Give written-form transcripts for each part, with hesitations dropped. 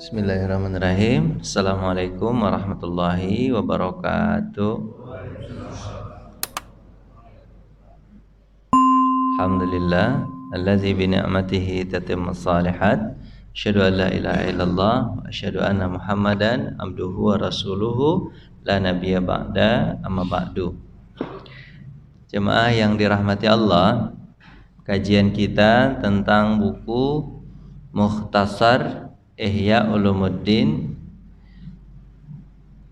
Bismillahirrahmanirrahim. Assalamualaikum warahmatullahi wabarakatuh. Alhamdulillah allazi bi ni'matihi tatimmus shalihat. Asyhadu an la ilaha illallah wa asyhadu anna Muhammadan abduhu wa rasuluhu la nabiyya ba'da amma ba'du. Jemaah yang dirahmati Allah, kajian kita tentang buku Mukhtasar Ihya Ulumuddin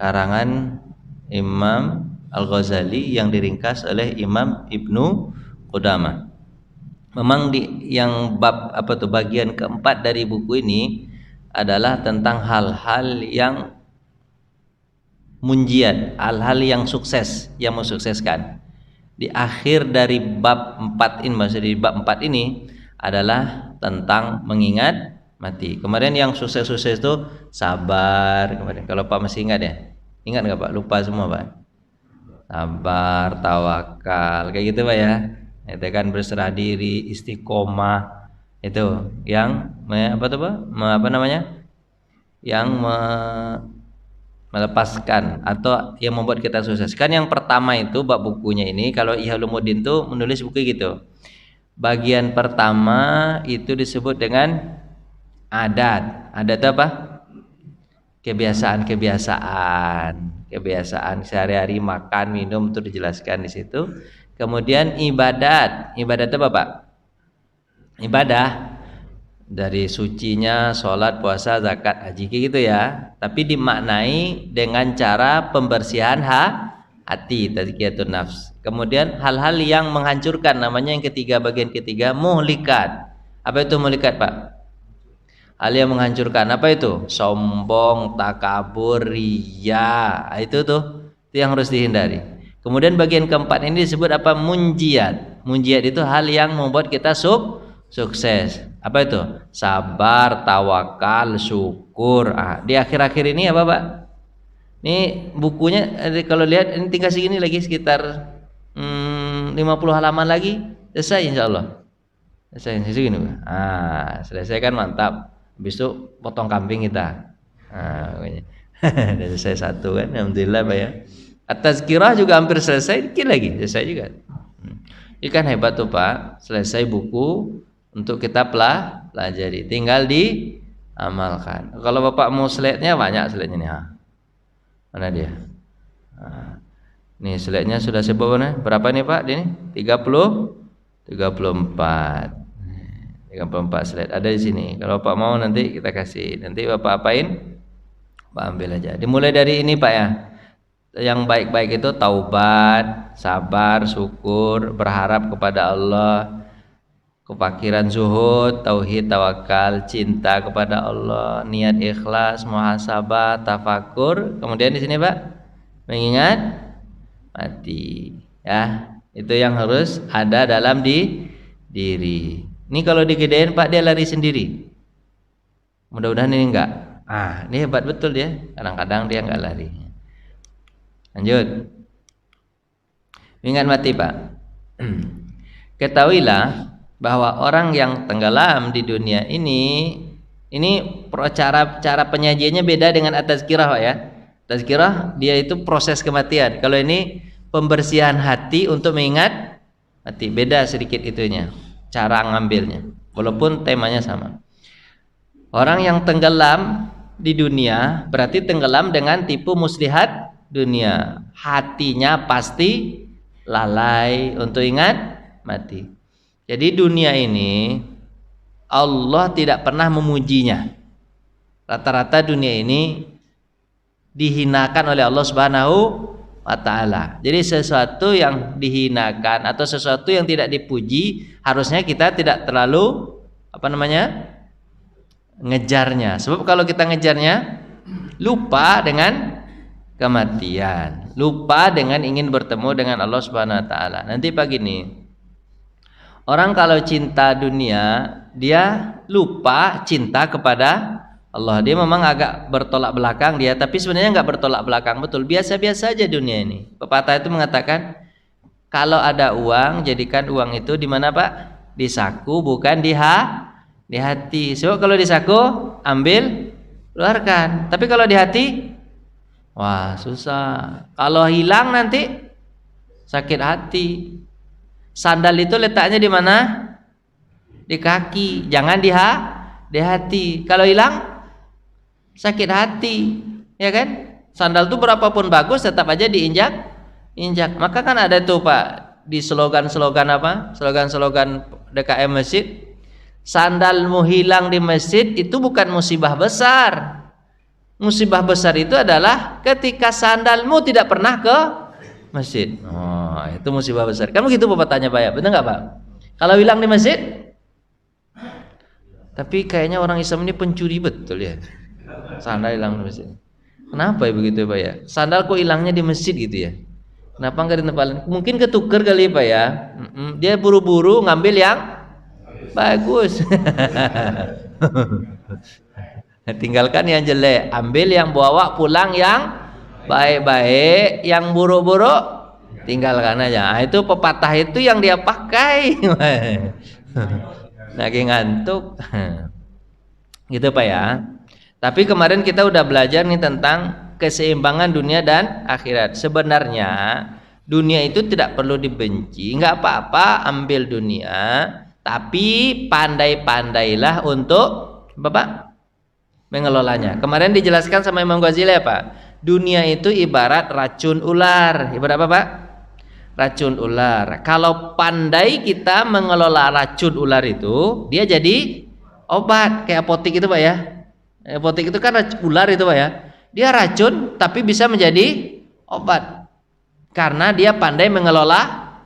karangan Imam Al-Ghazali yang diringkas oleh Imam Ibnu Qudamah. Memang yang bagian keempat dari buku ini adalah tentang hal-hal yang munjiat, hal-hal yang sukses, yang mensukseskan. Di akhir dari bab 4 ini, maksud di bab 4 ini adalah tentang mengingat mati. Kemarin yang sukses-sukses itu sabar kemarin. Kalau Pak masih ingat ya? Ingat nggak Pak? Lupa semua Pak. Sabar, tawakal, kayak gitu Pak ya. Itu kan berserah diri, istiqomah. Itu yang Yang melepaskan atau yang membuat kita sukses. Kan yang pertama itu bab bukunya ini, kalau Ihya Ulumuddin tuh menulis buku gitu. Bagian pertama itu disebut dengan adat. Adat apa? Kebiasaan sehari-hari makan, minum itu dijelaskan di situ. Kemudian ibadat. Ibadat apa, Pak? Ibadah dari sucinya sholat, puasa, zakat, haji gitu ya. Tapi dimaknai dengan cara pembersihan hati, tazkiyatun nafs. Kemudian hal-hal yang menghancurkan, namanya yang ketiga, bagian ketiga, muhlikat. Apa itu muhlikat, Pak? Hal yang menghancurkan, apa itu? Sombong, takabur, riya. Itu yang harus dihindari. Kemudian bagian keempat ini disebut apa? Munjiat. Munjiat itu hal yang membuat kita sukses. Apa itu? Sabar, tawakal, syukur. Di akhir-akhir ini apa, Pak? Ini bukunya kalau lihat ini tinggal segini lagi, sekitar 50 halaman lagi selesai insyaallah. Selesai segini. Selesai kan mantap. Habis itu potong kambing kita. Udah selesai satu kan, alhamdulillah Pak ya. At-Tazkirah juga hampir selesai, dikit lagi selesai juga. Ini kan hebat tuh Pak, selesai buku untuk kita pelajari, tinggal diamalkan. Kalau Bapak mau slide-nya, banyak slide-nya nih. Mana dia? Nih slide-nya sudah saya bawa. Berapa nih Pak? Ini 34 slide ada di sini. Kalau Pak mau nanti kita kasih. Nanti Bapak apain? Pak ambil aja. Dimulai dari ini Pak ya. Yang baik-baik itu taubat, sabar, syukur, berharap kepada Allah, kefakiran, zuhud, tauhid, tawakal, cinta kepada Allah, niat ikhlas, muhasabah, tafakur. Kemudian di sini Pak, mengingat mati. Ya, itu yang harus ada dalam diri. Ini kalau digedein Pak dia lari sendiri. Mudah-mudahan ini enggak. Ini hebat betul dia. Kadang-kadang dia enggak lari. Lanjut. Ingat mati Pak. Ketahuilah bahwa orang yang tenggelam di dunia ini cara penyajiannya beda dengan at-tazkirah Pak ya. Tazkirah dia itu proses kematian. Kalau ini pembersihan hati untuk mengingat mati. Beda sedikit itunya. Cara ngambilnya, walaupun temanya sama. Orang yang tenggelam di dunia berarti tenggelam dengan tipu muslihat dunia. Hatinya pasti lalai untuk ingat mati. Jadi dunia ini Allah tidak pernah memujinya. Rata-rata dunia ini dihinakan oleh Allah Subhanahu wa ta'ala. Jadi sesuatu yang dihinakan atau sesuatu yang tidak dipuji, harusnya kita tidak terlalu ngejarnya. Sebab kalau kita ngejarnya, lupa dengan kematian, lupa dengan ingin bertemu dengan Allah Subhanahu wa ta'ala. Nanti pagi ini orang kalau cinta dunia, dia lupa cinta kepada Allah. Dia memang agak bertolak belakang dia, tapi sebenarnya enggak bertolak belakang betul. Biasa-biasa aja dunia ini. Pepatah itu mengatakan, kalau ada uang, jadikan uang itu di mana Pak? Di saku, bukan di hati. Sebab kalau di saku, ambil keluarkan. Tapi kalau di hati, wah susah. Kalau hilang nanti sakit hati. Sandal itu letaknya di mana? Di kaki, jangan di hati. Kalau hilang sakit hati, ya kan? Sandal itu berapapun bagus tetap aja injak. Maka kan ada tuh Pak di slogan-slogan apa? Slogan-slogan DKM masjid. Sandalmu hilang di masjid itu bukan musibah besar. Musibah besar itu adalah ketika sandalmu tidak pernah ke masjid. Oh, itu musibah besar. Kan begitu Bapak tanya Pak ya, benar nggak Pak? Kalau hilang di masjid, tapi kayaknya orang Islam ini pencuri betul ya. Sandal hilang di masjid. Kenapa ya begitu Pak ya? Sandal kok hilangnya di masjid gitu ya? Kenapa nggak di tempat lain? Mungkin ketuker kali Pak ya. Dia buru-buru ngambil yang bagus. Tinggalkan yang jelek, ambil yang bawa pulang yang baik-baik, yang buruk-buruk tinggalkan aja. Nah, itu pepatah itu yang dia pakai. Lagi ngantuk. Gitu Pak ya. Tapi kemarin kita udah belajar nih tentang keseimbangan dunia dan akhirat. Sebenarnya dunia itu tidak perlu dibenci, nggak apa-apa ambil dunia, tapi pandai-pandailah untuk Bapak mengelolanya. Kemarin dijelaskan sama Imam Ghazali ya Pak. Dunia itu ibarat racun ular. Ibarat apa Pak? Racun ular. Kalau pandai kita mengelola racun ular itu, dia jadi obat. Kayak apotek itu Pak ya. Apotek itu kan ular itu Pak ya. Dia racun tapi bisa menjadi obat. Karena dia pandai mengelola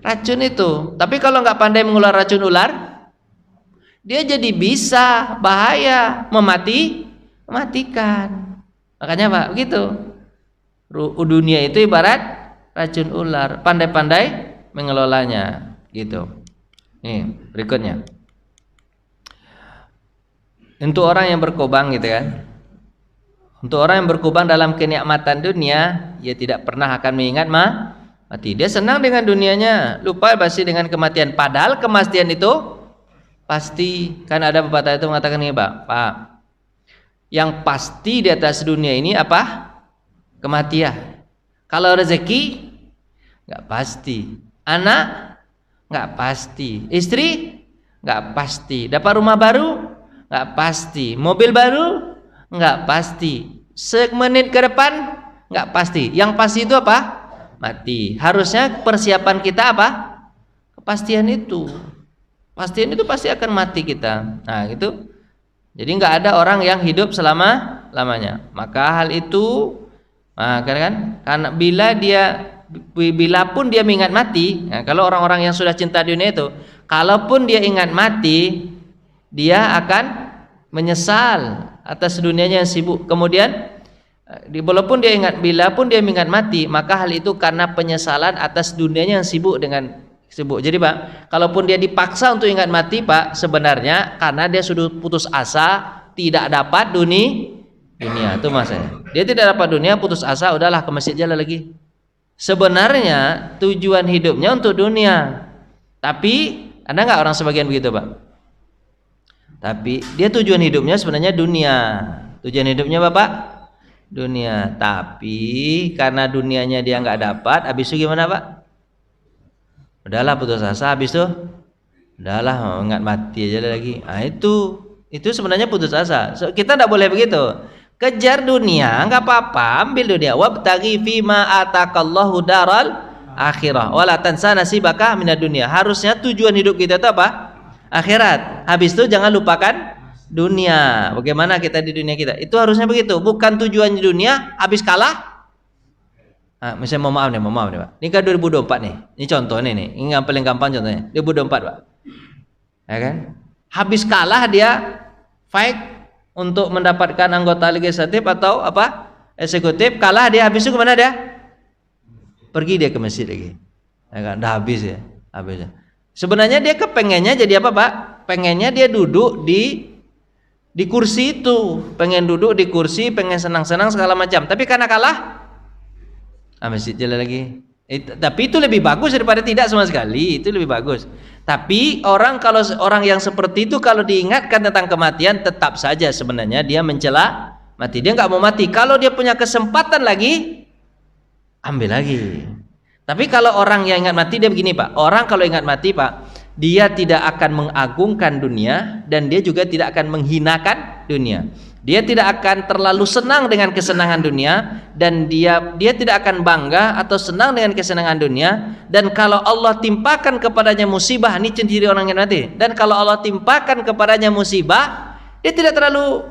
racun itu. Tapi kalau nggak pandai mengelola racun ular, dia jadi bisa bahaya, mematikan. Makanya Pak begitu. Dunia itu ibarat racun ular, pandai-pandai mengelolanya gitu. Nih berikutnya. Untuk orang yang berkubang gitu kan. Untuk orang yang berkubang dalam kenikmatan dunia, ia tidak pernah akan mengingat mati. Dia senang dengan dunianya, lupa pasti dengan kematian. Padahal kematian itu pasti. Kan ada pepatah itu mengatakan ini Pak, yang pasti di atas dunia ini apa? Kematian. Kalau rezeki nggak pasti, anak nggak pasti, istri nggak pasti, dapat rumah baru nggak pasti, mobil baru nggak pasti, semenit ke depan nggak pasti. Yang pasti itu apa? Mati. Harusnya persiapan kita apa? Kepastian itu. Pastian itu pasti akan mati kita. Nah gitu. Jadi nggak ada orang yang hidup selama-lamanya. Maka hal itu, karena bila pun dia mengingat mati, nah, kalau orang-orang yang sudah cinta dunia itu, kalaupun dia ingat mati, dia akan menyesal atas dunianya yang sibuk. Kemudian, bila pun dia mengingat mati, maka hal itu karena penyesalan atas dunianya yang sibuk. Jadi Pak, kalaupun dia dipaksa untuk ingat mati Pak, sebenarnya karena dia sudah putus asa, tidak dapat dunia itu masanya. Dia tidak dapat dunia, putus asa, udahlah ke masjid jalan lagi. Sebenarnya tujuan hidupnya untuk dunia. Tapi ada nggak orang sebagian begitu Pak? Tapi dia tujuan hidupnya sebenarnya dunia. Tujuan hidupnya Bapak? Dunia. Tapi karena dunianya dia nggak dapat, habis itu gimana Pak? Udahlah putus asa, habis itu udahlah ingat mati aja lagi. Nah itu sebenarnya putus asa. Kita tidak boleh begitu. Kejar dunia nggak apa-apa, ambil dunia. Wabtaghi fima atakallahu daral akhirah wala tansa nasibaka minad dunya. Harusnya tujuan hidup kita itu apa? Akhirat. Habis itu jangan lupakan dunia. Bagaimana kita di dunia kita? Itu harusnya begitu. Bukan tujuan dunia, habis kalah. Misalnya mohon maaf nih Pak. Ini kan 2024 nih. Ini contohnya nih. Ini yang paling gampang contohnya. 2024 Pak. Ya kan? Habis kalah dia fight untuk mendapatkan anggota legislatif atau apa? Eksekutif, kalah dia, habis itu kemana dia? Pergi dia ke masjid lagi. Ya kan? Dah habis ya. Habis ya. Sebenarnya dia kepengennya jadi apa Pak? Pengennya dia duduk di kursi itu. Pengen duduk di kursi, pengen senang-senang segala macam. Tapi karena kalah, masjid jalan lagi. Tapi itu lebih bagus daripada tidak sama sekali. Itu lebih bagus. Tapi kalau orang yang seperti itu kalau diingatkan tentang kematian tetap saja sebenarnya dia mencela mati. Dia nggak mau mati. Kalau dia punya kesempatan lagi, ambil lagi. Tapi kalau orang yang ingat mati dia begini Pak. Orang kalau ingat mati Pak, dia tidak akan mengagungkan dunia dan dia juga tidak akan menghinakan dunia. Dia tidak akan terlalu senang dengan kesenangan dunia dan dia tidak akan bangga atau senang dengan kesenangan dunia. Dan kalau Allah timpakan kepadanya musibah, ini ciri orang yang mati. Dan kalau Allah timpakan kepadanya musibah, dia tidak terlalu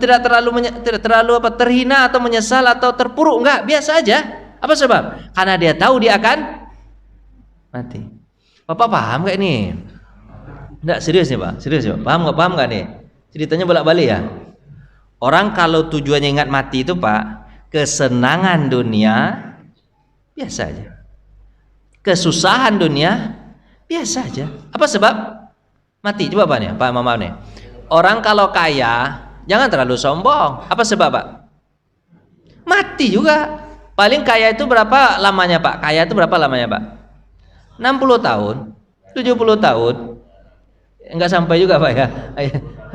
tidak terlalu terhina atau menyesal atau terpuruk, enggak, biasa aja. Apa sebab? Karena dia tahu dia akan mati. Bapak paham enggak ini? Enggak, serius nih Pak, serius ya. Paham enggak nih? Ceritanya bolak-balik ya. Orang kalau tujuannya ingat mati itu Pak, kesenangan dunia biasa aja, kesusahan dunia biasa aja. Apa sebab? Mati. Coba Pak nih, Pak Mama nih. Orang kalau kaya jangan terlalu sombong. Apa sebab Pak? Mati juga. Paling kaya itu berapa lamanya Pak? Kaya itu berapa lamanya Pak? 60 tahun, 70 tahun. Enggak sampai juga Pak ya.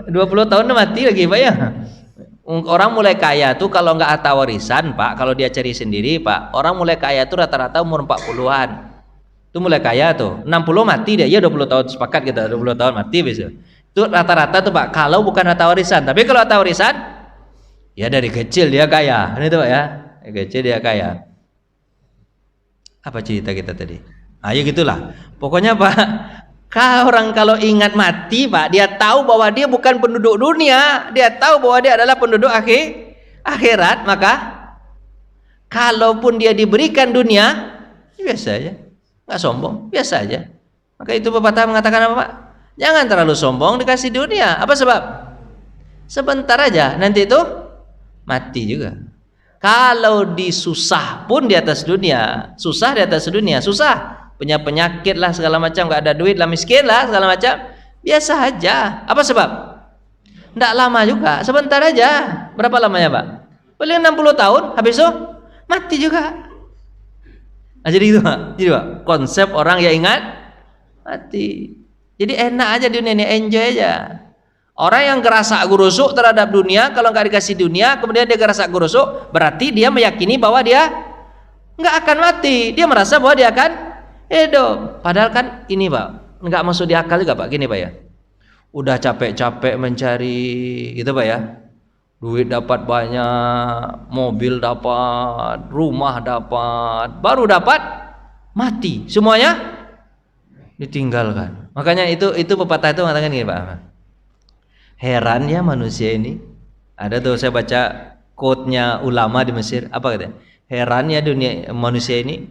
20 tahun udah mati lagi Pak ya. Orang mulai kaya tuh kalau nggak harta warisan Pak, kalau dia cari sendiri Pak, orang mulai kaya tuh rata-rata umur 40-an. Itu mulai kaya tuh. 60 mati dia, ya 20 tahun sepakat kita, 20 tahun mati besok. Itu rata-rata tuh Pak, kalau bukan harta warisan. Tapi kalau harta warisan, ya dari kecil dia kaya. Ini tuh Pak ya, dari kecil dia kaya. Apa cerita kita tadi? Ayo gitulah. Pokoknya Pak, orang kalau ingat mati Pak, dia tahu bahwa dia bukan penduduk dunia, dia tahu bahwa dia adalah penduduk akhirat, maka kalaupun dia diberikan dunia, biasa aja, nggak sombong, biasa aja. Maka itu pepatah mengatakan apa Pak? Jangan terlalu sombong dikasih dunia. Apa sebab? Sebentar aja, nanti itu mati juga. Kalau disusah pun di atas dunia, susah di atas dunia, susah. Punya penyakit lah segala macam, nggak ada duit lah, miskin lah segala macam, biasa aja. Apa sebab? Nggak lama juga, sebentar aja. Berapa lamanya Pak? Paling 60 tahun, habis itu mati juga. Nah, jadi gitu Pak. Jadi Pak, konsep orang yang ingat mati. Jadi enak aja dunia ini, enjoy aja. Orang yang gerasa gurusuk terhadap dunia, kalau nggak dikasih dunia, kemudian dia gerasa gurusuk, berarti dia meyakini bahwa dia nggak akan mati. Dia merasa bahwa dia akan hidup. Padahal kan ini Pak, nggak masuk di akal juga Pak. Gini Pak ya, udah capek-capek mencari gitu Pak ya, duit dapat banyak, mobil dapat, rumah dapat, baru dapat mati, semuanya ditinggalkan. Makanya itu pepatah itu mengatakan gini Pak, heran ya manusia ini. Ada tuh saya baca quote-nya ulama di Mesir, apa katanya? Heran ya dunia manusia ini,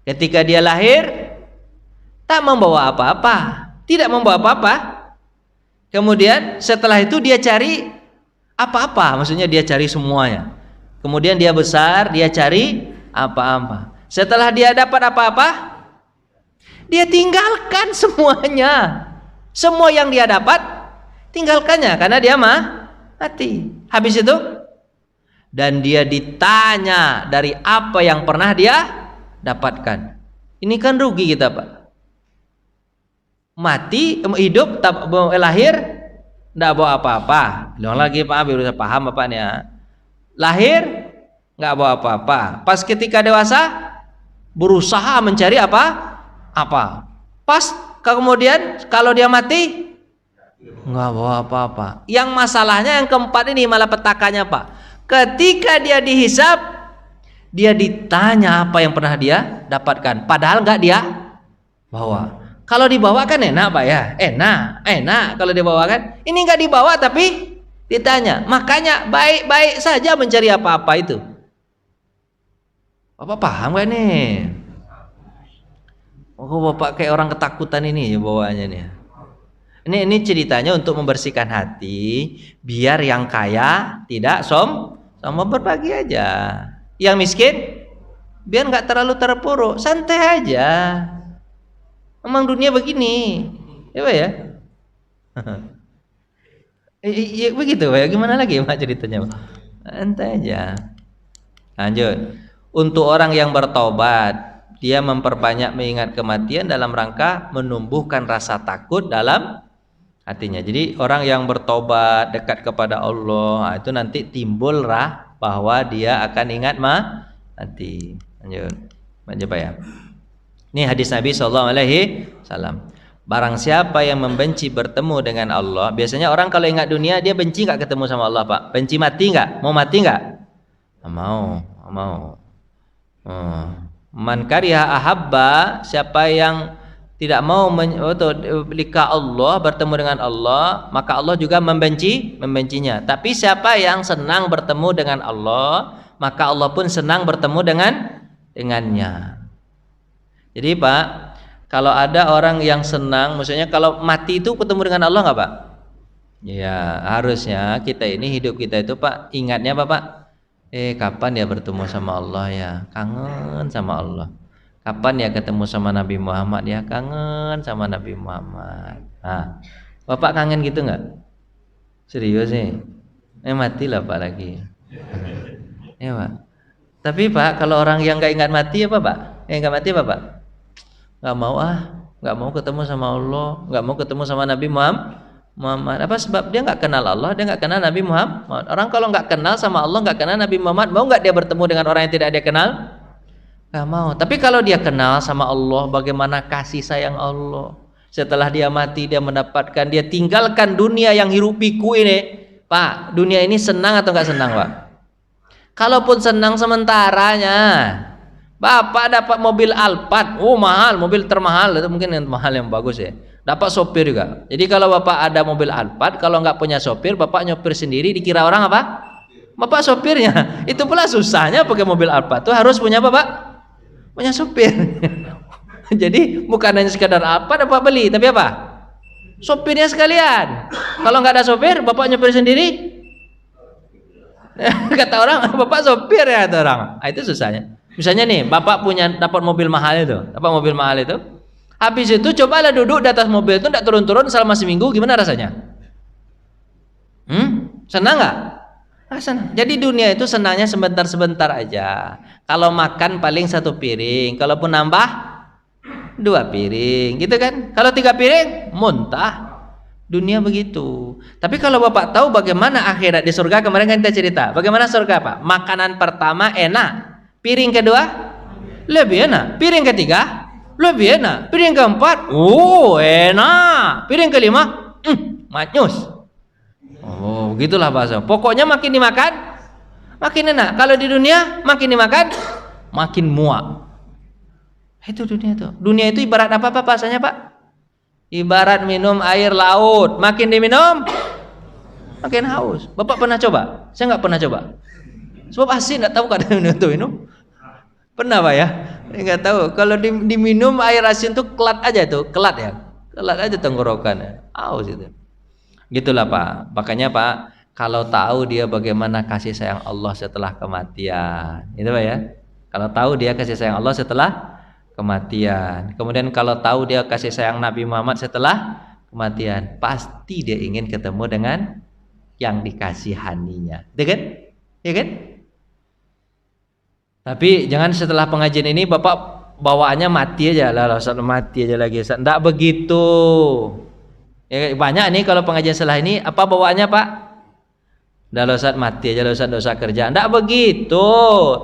ketika dia lahir tak membawa apa-apa, tidak membawa apa-apa. Kemudian setelah itu dia cari apa-apa, maksudnya dia cari semuanya. Kemudian dia besar, dia cari apa-apa. Setelah dia dapat apa-apa, dia tinggalkan semuanya. Semua yang dia dapat, tinggalkannya karena dia mati. Habis itu, dan dia ditanya dari apa yang pernah dia dapatkan. Ini kan rugi kita Pak. Mati, hidup, lahir, tidak bawa apa-apa. Bilang lagi Pak, biar paham Bapak nih ya. Lahir, nggak bawa apa-apa. Pas ketika dewasa, berusaha mencari apa-apa. Pas kemudian kalau dia mati, nggak bawa apa-apa. Yang masalahnya yang keempat ini malah petakannya Pak. Ketika dia dihisab, dia ditanya apa yang pernah dia dapatkan, padahal nggak dia bawa. Kalau dibawa kan enak Pak ya, enak kalau dibawa kan. Ini nggak dibawa tapi ditanya. Makanya baik-baik saja mencari apa-apa itu. Bapak paham gak nih? Oh Bapak kayak orang ketakutan ini ya bawaannya nih. Ini ceritanya untuk membersihkan hati, biar yang kaya tidak sama berbagi aja. Yang miskin biar nggak terlalu terpuruk, santai aja. Memang dunia begini, ya Pak ya. Iya begitu Pak ya. Gimana lagi Pak ceritanya Pak? Santai aja. Lanjut. Untuk orang yang bertobat, dia memperbanyak mengingat kematian dalam rangka menumbuhkan rasa takut dalam hatinya. Jadi orang yang bertobat dekat kepada Allah, itu nanti timbul bahwa dia akan ingat mati. Lanjut Pak ya. Ini hadis Nabi SAW. Barang siapa yang membenci bertemu dengan Allah, biasanya orang kalau ingat dunia dia benci nggak ketemu sama Allah Pak. Benci mati nggak? Mau mati nggak? Mau. Man kariha ahabba, siapa yang tidak mau lika Allah, bertemu dengan Allah, maka Allah juga membencinya. Tapi siapa yang senang bertemu dengan Allah, maka Allah pun senang bertemu dengannya. Jadi Pak, kalau ada orang yang senang, maksudnya kalau mati itu ketemu dengan Allah nggak Pak? Ya harusnya kita ini hidup kita itu Pak, ingatnya Pak, kapan ya bertemu sama Allah ya, kangen sama Allah. Kapan ya ketemu sama Nabi Muhammad ya, kangen sama Nabi Muhammad. Nah, Bapak kangen gitu nggak? Serius sih? Matilah Pak lagi. Ya Pak. Tapi Pak, kalau orang yang nggak ingat mati apa Pak? Nggak mati apa Pak? Nggak mau ketemu sama Allah, nggak mau ketemu sama Nabi Muhammad. Apa sebab? Dia nggak kenal Allah, dia nggak kenal Nabi Muhammad. Orang kalau nggak kenal sama Allah, nggak kenal Nabi Muhammad, mau nggak dia bertemu dengan orang yang tidak dia kenal? Nggak mau. Tapi kalau dia kenal sama Allah, bagaimana kasih sayang Allah, setelah dia mati dia mendapatkan, dia tinggalkan dunia yang hirup pikuk ini. Pak, dunia ini senang atau nggak senang Pak? Kalaupun senang sementaranya. Bapak dapat mobil Alphard, mahal, mobil termahal, itu mungkin yang mahal yang bagus ya. Dapat sopir juga. Jadi kalau Bapak ada mobil Alphard, kalau nggak punya sopir, Bapak nyopir sendiri, dikira orang apa? Bapak sopirnya. Itu pula susahnya pakai mobil Alphard tuh harus punya Bapak, punya sopir. Jadi bukan hanya sekadar Alphard Bapak beli, tapi apa? Sopirnya sekalian. Kalau nggak ada sopir, Bapak nyopir sendiri. Kata orang, Bapak sopir ya, kata orang. Itu susahnya. Misalnya nih, Bapak dapat mobil mahal itu, habis itu cobalah duduk di atas mobil itu, tidak turun-turun selama seminggu, gimana rasanya? Senang nggak? Senang. Jadi dunia itu senangnya sebentar-sebentar aja. Kalau makan paling 1 piring, kalaupun nambah 2 piring, gitu kan? Kalau 3 piring, muntah. Dunia begitu. Tapi kalau Bapak tahu bagaimana akhirat di surga, kemarin kan kita cerita, bagaimana surga Pak? Makanan pertama enak. Piring kedua lebih enak, piring ketiga lebih enak, piring keempat enak, piring kelima manyus. Begitulah bahasa. Pokoknya makin dimakan makin enak. Kalau di dunia makin dimakan makin muak. Itu dunia itu. Dunia itu ibarat apa bahasanya Pak? Ibarat minum air laut, makin diminum makin haus. Bapak pernah coba? Saya nggak pernah coba. Sebab asin, nggak tahu kadang minum. Pernah Pak ya? Nggak tahu. Kalau diminum air asin tuh kelat aja tuh, kelat aja tenggorokan. Aus itu. Gitulah Pak. Makanya Pak, kalau tahu dia bagaimana kasih sayang Allah setelah kematian, itu Pak ya. Kalau tahu dia kasih sayang Allah setelah kematian, kemudian kalau tahu dia kasih sayang Nabi Muhammad setelah kematian, pasti dia ingin ketemu dengan yang dikasihaninya. Itu kan? Ya kan? Tapi jangan setelah pengajian ini Bapak bawaannya mati aja lah, Ustaz, mati aja lagi. Enggak begitu. Ya, banyak nih kalau pengajian setelah ini apa bawaannya Pak? Udah Ustaz mati aja, Ustaz enggak usah kerja. Enggak begitu.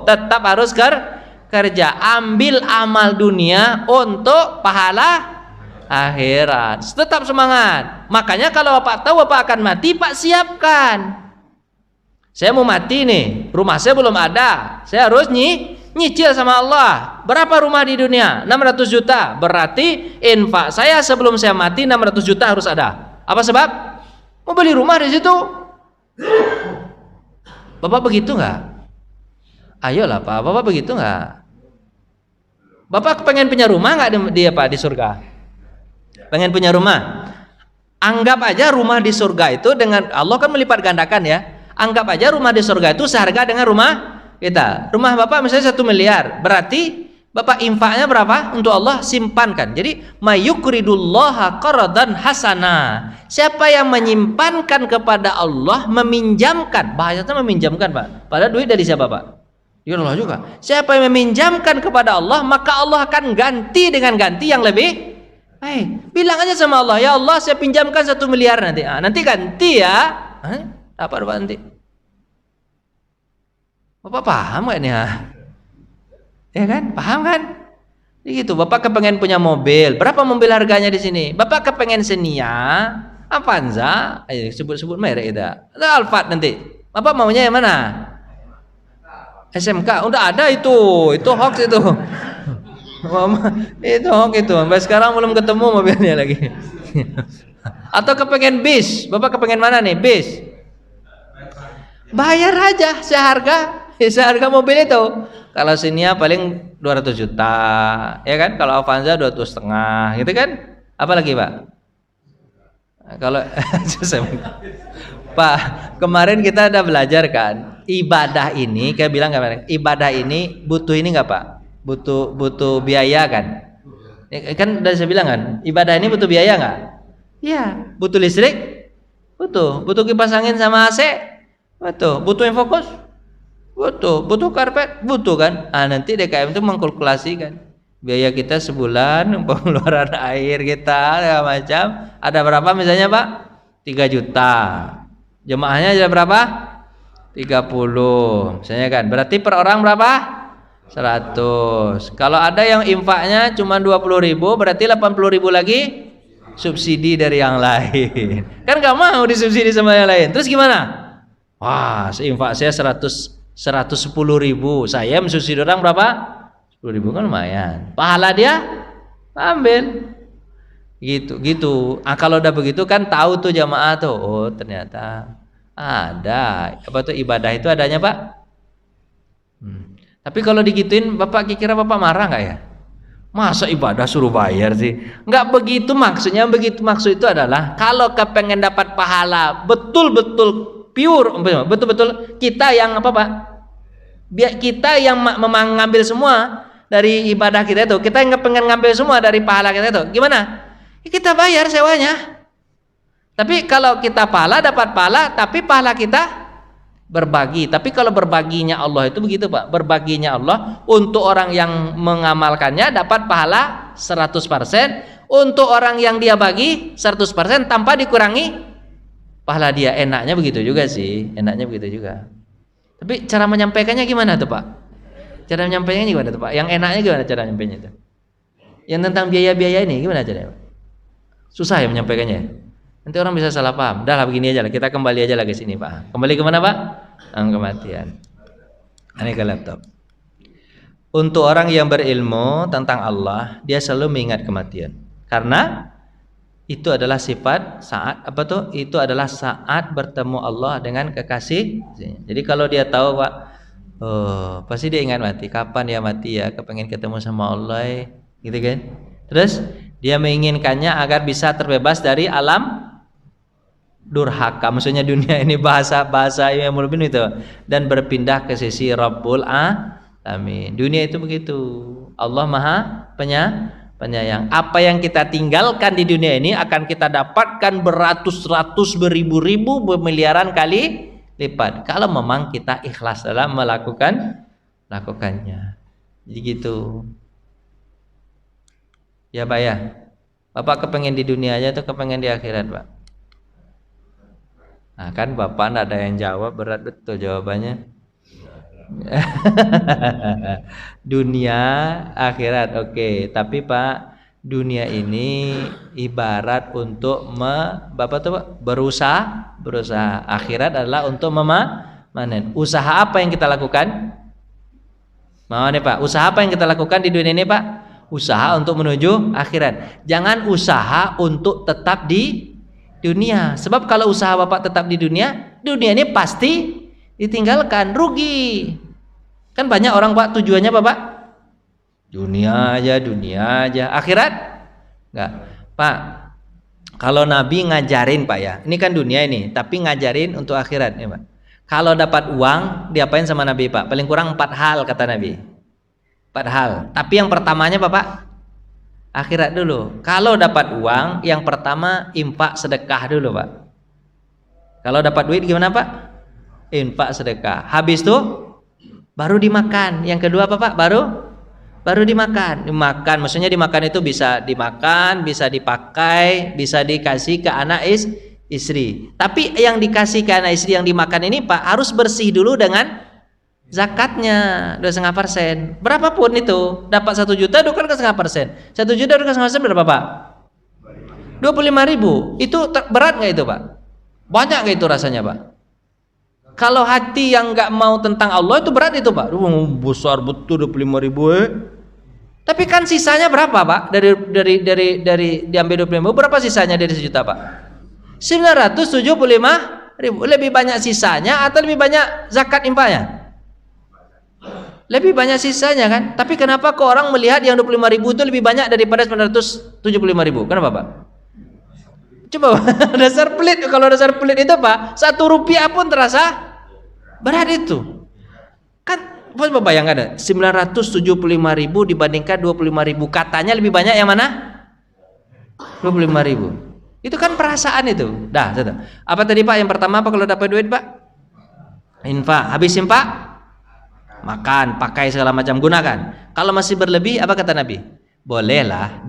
Tetap harus kerja. Ambil amal dunia untuk pahala akhirat. Tetap semangat. Makanya kalau Bapak tahu Bapak akan mati, Pak siapkan. Saya mau mati nih, rumah saya belum ada, saya harus nyicil sama Allah. Berapa rumah di dunia? 600 juta. Berarti infak saya sebelum saya mati 600 juta harus ada. Apa sebab? Mau beli rumah di situ. Bapak begitu nggak? Ayolah Pak, Bapak begitu nggak? Bapak pengen punya rumah nggak di surga? Pengen punya rumah? Anggap aja rumah di surga itu dengan Allah kan melipat gandakan ya. Anggap aja rumah di surga itu seharga dengan rumah kita. Rumah Bapak misalnya 1 miliar, berarti Bapak infaknya berapa? Untuk Allah simpankan. Jadi mayukridullaha qaradan hasana. Siapa yang menyimpankan kepada Allah, meminjamkan. Bahasanya meminjamkan Pak. Padahal duit dari siapa Pak? Di Allah juga. Siapa yang meminjamkan kepada Allah, maka Allah akan ganti dengan ganti yang lebih baik. Bilang aja sama Allah, ya Allah saya pinjamkan 1 miliar nanti. Nanti ganti ya. Apa nanti? Bapak paham gak nih? Ya kan? Paham kan? Gitu. Bapak kepengen punya mobil. Berapa mobil harganya di sini? Bapak kepengen Xenia, Avanza, ayo sebut-sebut merek itu. Ada Alphard nanti. Bapak maunya yang mana? SMK. Udah ada itu hoax itu. Itu hoax itu. Sampai sekarang belum ketemu mobilnya lagi. Atau kepengen bis. Bapak kepengen mana nih? Bis. Bayar aja seharga mobil itu. Kalau Xenia paling 200 juta, ya kan? Kalau Avanza 200,5, gitu kan? Apalagi Pak? Kalau Pak, kemarin kita ada belajar kan, ibadah ini, kayak bilang kemarin, ibadah ini butuh ini nggak Pak? Butuh biaya kan? Kan udah saya bilang kan, ibadah ini butuh biaya nggak? Iya. Butuh listrik? Butuh kipas angin sama AC? Butuh yang fokus? Butuh karpet, butuh kan? Nanti DKM itu mengkalkulasikan biaya kita sebulan, pengeluaran air kita segala macam. Ada berapa misalnya Pak? 3 juta. Jemaahnya ada berapa? 30. Misalnya kan. Berarti per orang berapa? 100. Kalau ada yang infaknya cuma 20.000, berarti 80.000 lagi subsidi dari yang lain. Kan gak mau disubsidi sama yang lain. Terus gimana? Wah, seinfak saya 110.000, saya mensubsidi orang berapa? 10.000 kan lumayan. Pahala dia ambil. Gitu. Kalau udah begitu kan tahu tuh jamaah tuh. Oh, ternyata ada. Apa tuh ibadah itu adanya, Pak? Tapi kalau digituin Bapak kira Bapak marah nggak ya? Masa ibadah suruh bayar sih? Nggak begitu maksudnya. Maksud itu adalah kalau kepengen dapat pahala betul-betul pure, betul-betul kita yang apa Pak? Biar kita yang mengambil semua dari ibadah kita itu, kita yang pengen ngambil semua dari pahala kita itu, gimana? Kita bayar sewanya. Tapi kalau kita dapat pahala, tapi pahala kita berbagi. Tapi kalau berbaginya Allah itu begitu Pak, berbaginya Allah untuk orang yang mengamalkannya dapat pahala 100%, untuk orang yang dia bagi 100% tanpa dikurangi pahala dia. Enaknya begitu juga sih, tapi cara menyampaikannya gimana tuh Pak? Cara menyampaikannya gimana tuh Pak? Yang enaknya gimana cara menyampaikannya itu? Yang tentang biaya-biaya ini gimana caranya Pak? Susah ya menyampaikannya. Nanti orang bisa salah paham. Udah lah begini aja lah, kita kembali aja lagi sini Pak. Kembali kemana Pak? Kematian. Ini ke laptop. Untuk orang yang berilmu tentang Allah, dia selalu mengingat kematian. Karena itu adalah sifat saat itu adalah saat bertemu Allah dengan kekasih. Jadi kalau dia tahu Pak, pasti dia ingat mati. Kapan dia mati ya? Kepengen ketemu sama Allah, gitu kan? Terus dia menginginkannya agar bisa terbebas dari alam durhaka. Maksudnya dunia ini bahasa Imam Mulbin itu, dan berpindah ke sisi Rabbul Alamin. Dunia itu begitu. Allah Maha penyayang. Apa yang kita tinggalkan di dunia ini akan kita dapatkan beratus-ratus, beribu-ribu, bermiliaran kali lipat kalau memang kita ikhlas dalam melakukannya. Jadi gitu. Ya Pak ya. Bapak kepengen di dunia aja atau kepengen di akhirat Pak? Nah kan Bapak nggak ada yang jawab, berat betul jawabannya. Dunia akhirat oke. Tapi Pak, dunia ini ibarat untuk berusaha. Akhirat adalah untuk memanen. Usaha apa yang kita lakukan? Mau nih Pak, usaha apa yang kita lakukan di dunia ini Pak? Usaha untuk menuju akhirat. Jangan usaha untuk tetap di dunia. Sebab kalau usaha Bapak tetap di dunia ini pasti ditinggalkan, rugi. Kan banyak orang Pak tujuannya apa Pak? Dunia aja. Akhirat? Enggak. Pak, kalau Nabi ngajarin Pak ya, ini kan dunia ini, tapi ngajarin untuk akhirat ya Pak. Kalau dapat uang, diapain sama Nabi Pak? Paling kurang 4 hal kata Nabi. 4 hal. Tapi yang pertamanya Bapak, akhirat dulu. Kalau dapat uang, yang pertama infak sedekah dulu Pak. Kalau dapat duit gimana Pak? Infak sedekah. Habis tuh baru dimakan. Yang kedua apa Pak? Baru dimakan. Dimakan, maksudnya dimakan itu bisa dimakan, bisa dipakai, bisa dikasih ke anak istri. Tapi yang dikasih ke anak istri yang dimakan ini Pak harus bersih dulu dengan zakatnya 2,5%. Berapapun itu, dapat 1 juta dukar ke 0,5%. 1 juta dukar ke 0,5% berapa Pak? 25.000. Itu berat nggak itu Pak? Banyak nggak itu rasanya Pak? Kalau hati yang nggak mau tentang Allah itu berat itu Pak. Besar betul 25.000 Tapi kan sisanya berapa Pak? Dari diambil 25.000 berapa sisanya dari 1 juta Pak? 975.000. Lebih banyak sisanya atau lebih banyak zakat infaknya? Lebih banyak sisanya kan? Tapi kenapa kok orang melihat yang 25.000 itu lebih banyak daripada 975.000? Kenapa Pak? Coba dasar pelit. Kalau dasar pelit itu Pak, 1 rupiah pun terasa berat itu. Kan coba bayangkan 975.000 dibandingkan 25.000. Katanya lebih banyak yang mana? 25.000. Itu kan perasaan itu. Dah, sudah. Apa tadi Pak? Yang pertama apa kalau dapat duit Pak? Infak. Habis infak? Makan, pakai segala macam, gunakan. Kalau masih berlebih apa kata Nabi? Bolehlah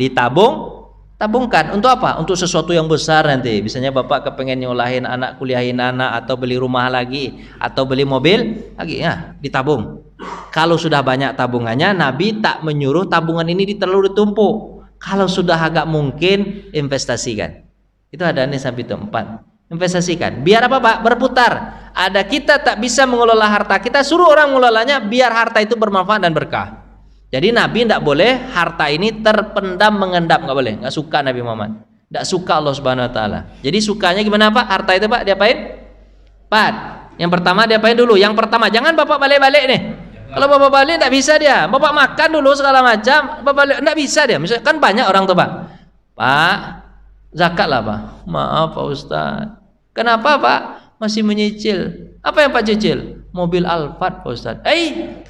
tabungkan. Untuk apa? Untuk sesuatu yang besar nanti. Misalnya Bapak kepengen nyolahin anak, kuliahin anak, atau beli rumah lagi, atau beli mobil lagi, ya ditabung. Kalau sudah banyak tabungannya, Nabi tak menyuruh tabungan ini terlalu ditumpuk. Kalau sudah agak mungkin, investasikan. Itu ada nih sampai itu 4. Investasikan. Biar apa Pak? Berputar. Ada kita tak bisa mengelola harta, kita suruh orang mengelolanya biar harta itu bermanfaat dan berkah. Jadi Nabi tidak boleh harta ini terpendam mengendap, nggak boleh. Nggak suka Nabi Muhammad. Nggak suka Allah Subhanahu Wa Taala. Jadi sukanya gimana Pak? Harta itu Pak diapain? 4. Yang pertama diapain dulu? Yang pertama jangan Bapak balik-balik nih. Kalau Bapak balik tidak bisa dia. Bapak makan dulu segala macam, Bapak balik tidak bisa dia. Misalnya kan banyak orang tuh Pak. Pak, zakat lah Pak. Maaf Pak Ustaz. Kenapa Pak? Masih menyicil. Apa yang Pak cicil? Mobil Alphard Pak Ustaz.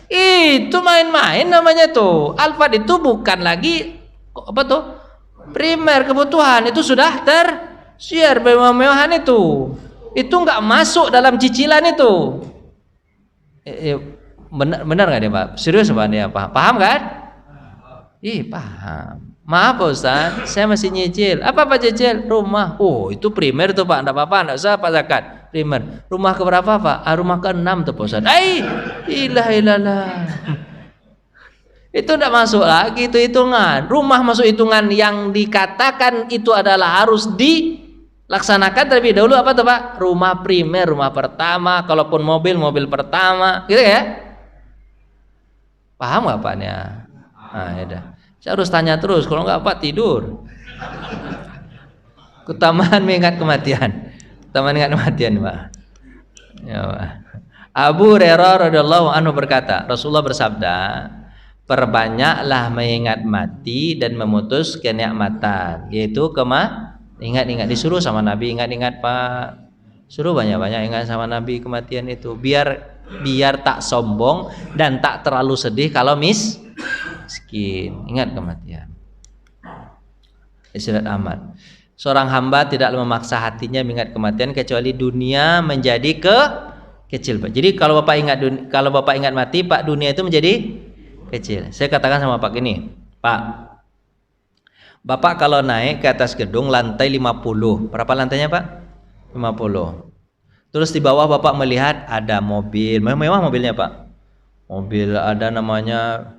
Itu main-main namanya tuh. Alphard itu bukan lagi apa tuh? Primer kebutuhan. Itu sudah tersiar mewah-mewahan itu. Itu nggak masuk dalam cicilan itu. Benar nggak dia Pak? Serius Pak dia paham kan? Paham. Maaf Pak Ustaz, saya masih nyicil. Apa Pak cicil? Rumah. Oh itu primer tuh Pak, enggak apa-apa, enggak usah Pak zakat. Primer. Rumah ke berapa Pak? Rumah ke-6 tuh Pak Ustaz. Ilah. Itu enggak masuk lagi itu hitungan. Rumah masuk hitungan yang dikatakan itu adalah harus dilaksanakan terlebih dahulu apa tuh Pak? Rumah primer, rumah pertama, kalaupun mobil pertama, gitu ya? Paham nggak Paknya? Nah, ya dah. Saya harus tanya terus, kalau nggak Pak tidur. Keutamaan mengingat kematian. Keutamaan mengingat kematian, Pak. Ya, Pak. Abu Hurairah radhiyallahu anhu berkata, Rasulullah bersabda, perbanyaklah mengingat mati dan memutus kenikmatan, yaitu ingat-ingat, disuruh sama Nabi, ingat-ingat Pak. Suruh banyak-banyak ingat sama Nabi kematian itu, biar tak sombong dan tak terlalu sedih kalau miskin. Ingat kematian. Istirahat amat. Seorang hamba tidaklah memaksa hatinya mengingat kematian kecuali dunia menjadi kecil, Pak. Jadi kalau Bapak ingat mati, Pak, dunia itu menjadi kecil. Saya katakan sama Pak gini, Pak, Bapak kalau naik ke atas gedung lantai 50, berapa lantainya Pak? 50. Terus di bawah Bapak melihat ada mobil, mewah mobilnya Pak. Mobil ada namanya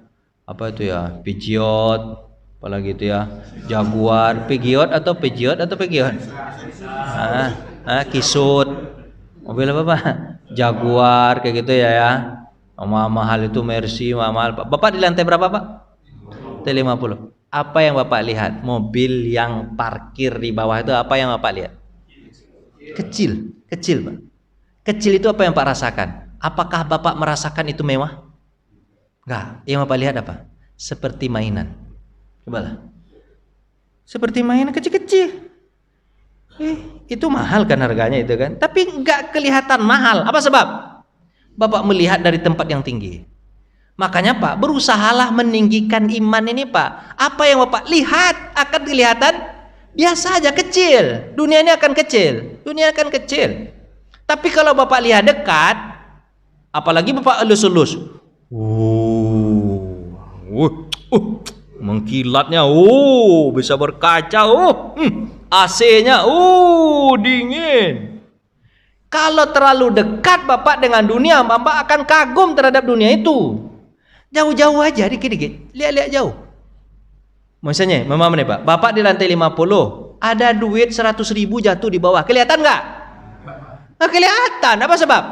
apa itu ya? Peugeot, apalagi itu ya? Jaguar, Peugeot atau Peugeot? Kisut. Mobil apa Pak? Jaguar kayak gitu ya. Mahal itu Mercy, mahal. Bapak di lantai berapa Pak? Lantai 50. Apa yang Bapak lihat? Mobil yang parkir di bawah itu apa yang Bapak lihat? Kecil Pak. Kecil itu apa yang Pak rasakan? Apakah Bapak merasakan itu mewah? Enggak. Yang Bapak lihat apa? Seperti mainan. Cobalah. Seperti mainan kecil-kecil. Itu mahal kan harganya itu kan? Tapi enggak kelihatan mahal. Apa sebab? Bapak melihat dari tempat yang tinggi. Makanya Pak, berusahalah meninggikan iman ini Pak. Apa yang Bapak lihat akan kelihatan biasa aja, kecil. Dunia ini akan kecil. Tapi kalau Bapak lihat dekat, apalagi Bapak elus-elus, Oh, mengkilatnya, bisa berkaca, AC-nya, dingin. Kalau terlalu dekat Bapak dengan dunia, Bapak akan kagum terhadap dunia itu. Jauh-jauh aja, dikit-dikit, lihat-lihat jauh. Misalnya, memang nih Pak, Bapak di lantai 50, ada duit 100.000 jatuh di bawah, kelihatan nggak? Nggak kelihatan, apa sebab?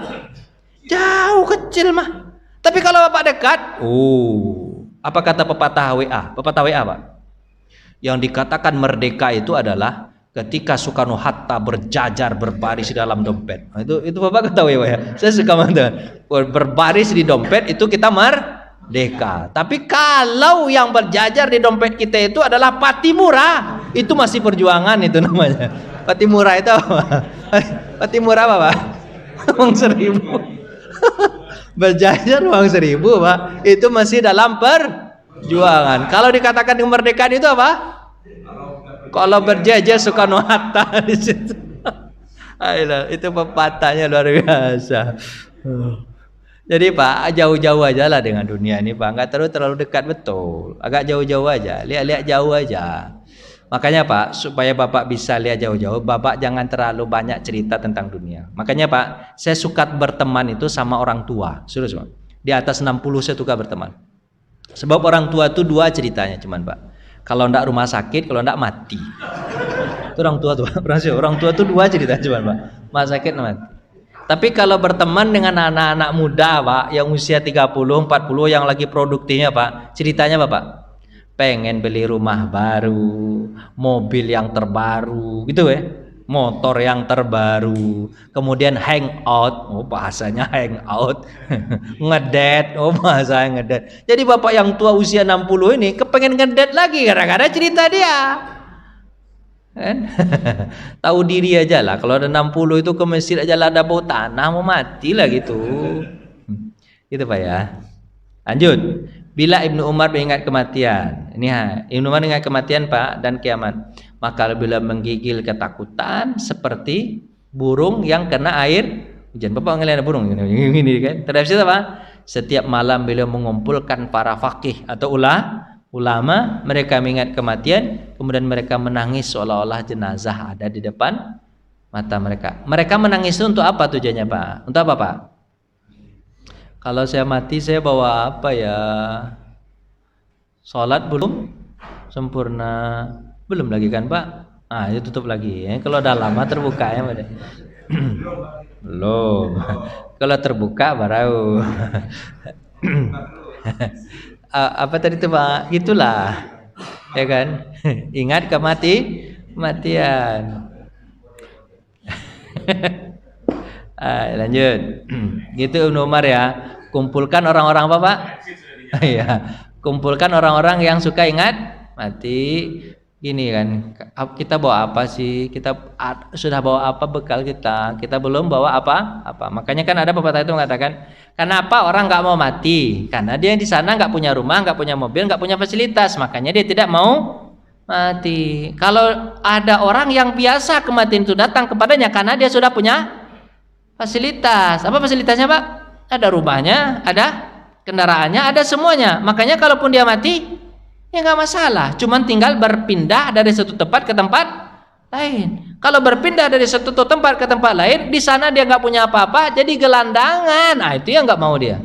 Jauh kecil mah. Tapi kalau Bapak dekat, apa kata pepatah WA? Pepatah WA Pak, yang dikatakan merdeka itu adalah ketika Soekarno-Hatta berjajar berbaris di dalam dompet. Itu Bapak ketahui Pak ya. Saya suka banget. Berbaris di dompet itu kita merdeka. Tapi kalau yang berjajar di dompet kita itu adalah Patimura, itu masih perjuangan itu namanya. Patimura itu apa? Patimura apa Pak? Uang 1.000. Berjajar uang 1.000 Pak, itu masih dalam perjuangan. Kalau dikatakan kemerdekaan itu apa? Kalau berjajar Soekarno-Hatta di situ. Ayolah, itu pepatahnya luar biasa. Jadi Pak, jauh-jauh aja lah dengan dunia ini Pak, nggak terlalu dekat, betul. Agak jauh-jauh aja, lihat-lihat jauh aja. Makanya Pak, supaya Bapak bisa lihat jauh-jauh, Bapak jangan terlalu banyak cerita tentang dunia. Makanya Pak, saya suka berteman itu sama orang tua. Serius Pak, di atas 60 saya suka berteman. Sebab orang tua itu dua ceritanya cuman Pak. Kalau ndak rumah sakit, kalau ndak mati. Itu orang tua tuh, orang tua tuh dua cerita cuman Pak. Rumah sakit mati. Tapi kalau berteman dengan anak-anak muda Pak, yang usia 30, 40 yang lagi produktifnya Pak, ceritanya Bapak pengen beli rumah baru, mobil yang terbaru, gitu ya, motor yang terbaru, kemudian hangout, bahasanya hangout, ngedet, bahasanya ngedet. Jadi Bapak yang tua usia 60 ini kepengen ngedet lagi gara-gara cerita dia. Kan? Tahu diri aja lah, kalau ada 60 itu ke masjid aja lah ada bau tanah, mau mati lah gitu. Gitu Pak ya. Lanjut. Bila Ibnu Umar mengingat kematian, ini Ibnu Umar mengingat kematian Pak dan kiamat, maka bila menggigil ketakutan seperti burung yang kena air hujan. Bapak ngelihat burung ini kan? Terus apa? Setiap malam beliau mengumpulkan para faqih atau ulama, mereka mengingat kematian, kemudian mereka menangis seolah-olah jenazah ada di depan mata mereka. Mereka menangis itu untuk apa tujuannya Pak? Untuk apa Pak? Kalau saya mati saya bawa apa ya? Sholat belum sempurna, belum lagi kan Pak? Itu tutup lagi ya. Kalau udah lama terbuka ya Pak. Belum. Kalau terbuka baru. Apa tadi itu Pak? Itulah. Ya kan? Ingat kematian. Lanjut. Gitu Ibnu Umar ya. Kumpulkan orang-orang apa Pak? Iya. Kumpulkan orang-orang yang suka ingat mati. Gini kan, kita bawa apa sih? Kita sudah bawa apa bekal kita? Kita belum bawa apa? Makanya kan ada pepatah itu mengatakan, kenapa orang nggak mau mati? Karena dia di sana nggak punya rumah, nggak punya mobil, nggak punya fasilitas. Makanya dia tidak mau mati. Kalau ada orang yang biasa kematian itu datang kepadanya karena dia sudah punya fasilitas. Apa fasilitasnya Pak? Ada rumahnya, ada kendaraannya, ada semuanya. Makanya kalaupun dia mati, ya nggak masalah. Cuman tinggal berpindah dari satu tempat ke tempat lain. Kalau berpindah dari satu tempat ke tempat lain, di sana dia nggak punya apa-apa, jadi gelandangan. Itu yang nggak mau dia.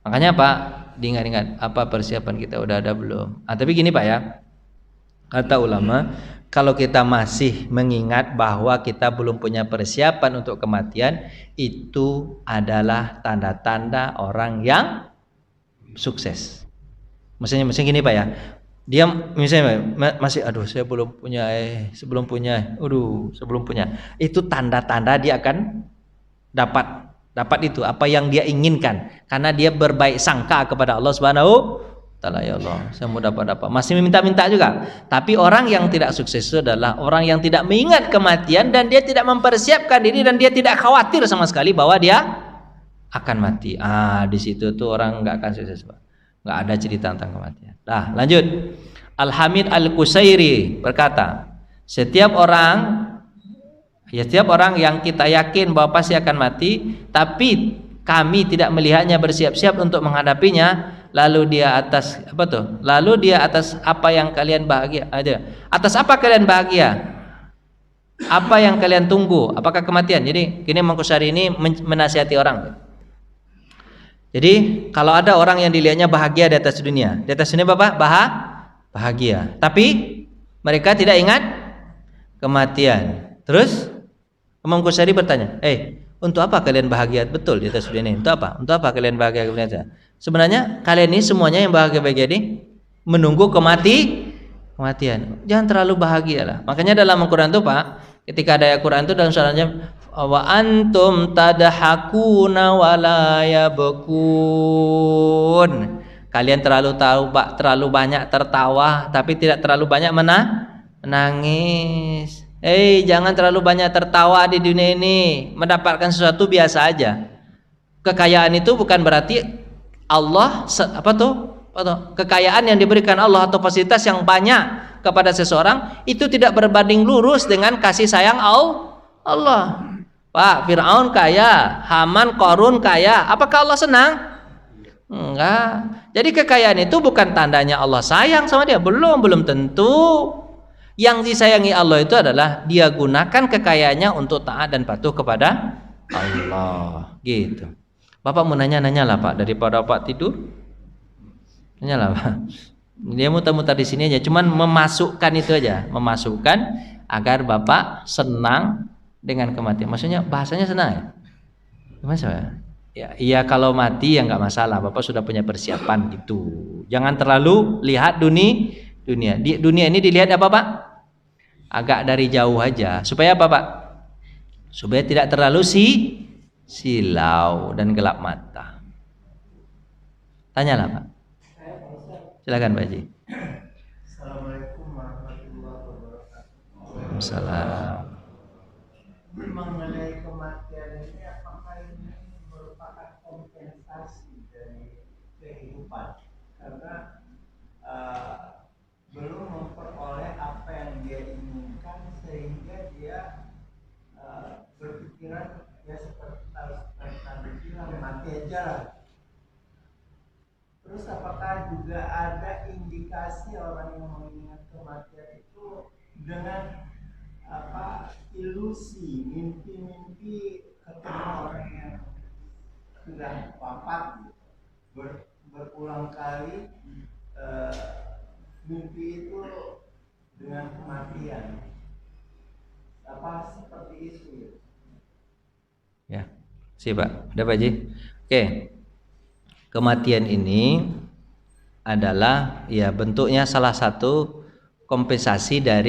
Makanya Pak, diingat-ingat apa persiapan kita udah ada belum? Tapi gini Pak ya, kata ulama, kalau kita masih mengingat bahwa kita belum punya persiapan untuk kematian, itu adalah tanda-tanda orang yang sukses. Misalnya gini Pak ya, dia misalnya masih saya belum punya, itu tanda-tanda dia akan dapat itu apa yang dia inginkan, karena dia berbaik sangka kepada Allah Subhanahu Ta'ala. Ya Allah, saya mau dapat apa, masih minta juga. Tapi orang yang tidak sukses itu adalah orang yang tidak mengingat kematian dan dia tidak mempersiapkan diri dan dia tidak khawatir sama sekali bahwa dia akan mati. Di situ tuh orang nggak akan sukses Pak. Nggak ada cerita tentang kematian. Nah, lanjut. Al-Hamid Al-Qusairi berkata, setiap orang yang kita yakin bahwa pasti akan mati, tapi kami tidak melihatnya bersiap-siap untuk menghadapinya, lalu dia atas apa tuh? Lalu dia atas apa yang kalian bahagia aja. Atas apa kalian bahagia? Apa yang kalian tunggu? Apakah kematian? Jadi gini Imam Ghazali ini menasihati orang. Jadi kalau ada orang yang dilihatnya bahagia di atas dunia apa? Bahagia. Tapi mereka tidak ingat kematian. Terus Imam Ghazali bertanya, untuk apa kalian bahagia betul di atas dunia ini? Untuk apa? Untuk apa kalian bahagia? Sebenarnya kalian ini semuanya yang bahagia ini menunggu kematian. Jangan terlalu bahagia lah. Makanya dalam Al-Quran itu Pak, ketika ada ayat Quran itu dalam suratnya wa antum tadhakuna wa la yabkun. Kalian terlalu banyak tertawa tapi tidak terlalu banyak menangis. Jangan terlalu banyak tertawa di dunia ini. Mendapatkan sesuatu biasa aja. Kekayaan itu bukan berarti Allah kekayaan yang diberikan Allah atau fasilitas yang banyak kepada seseorang itu tidak berbanding lurus dengan kasih sayang Allah. Pak, Fir'aun kaya, Haman, Qarun kaya. Apakah Allah senang? Enggak. Jadi kekayaan itu bukan tandanya Allah sayang sama dia. Belum tentu. Yang disayangi Allah itu adalah dia gunakan kekayaannya untuk taat dan patuh kepada Allah. Gitu. Bapak mau nanya lah Pak, daripada Bapak tidur. Nanya lah Pak. Dia muter-muter di sini aja, cuman memasukkan itu aja, memasukkan agar Bapak senang dengan kematian. Maksudnya bahasanya senang ya? Gimana ya? Iya kalau mati ya nggak masalah, Bapak sudah punya persiapan gitu. Jangan terlalu lihat dunia. Di dunia ini dilihat apa Pak? Agak dari jauh aja. Supaya apa Pak? Supaya tidak terlalu silau dan gelap mata. Tanyalah Pak. Silakan Pak Haji. Assalamualaikum warahmatullahi wabarakatuh. Waalaikumsalam. Mengenai kematian ini, apakah ini merupakan kompensasi dari kehidupan? Karena belum memperoleh apa yang dia inginkan sehingga dia berpikiran ya seperti tadi bilang mati aja lah. Terus apakah juga ada indikasi orang yang mengingat kematian itu dengan ilusi, mimpi-mimpi ketemu orang yang sudah wafat berulang kali mimpi itu dengan kematian. Seperti itu ya? Ya, Pak. Ada Pak Haji? Oke. Kematian ini adalah ya bentuknya salah satu kompensasi ya,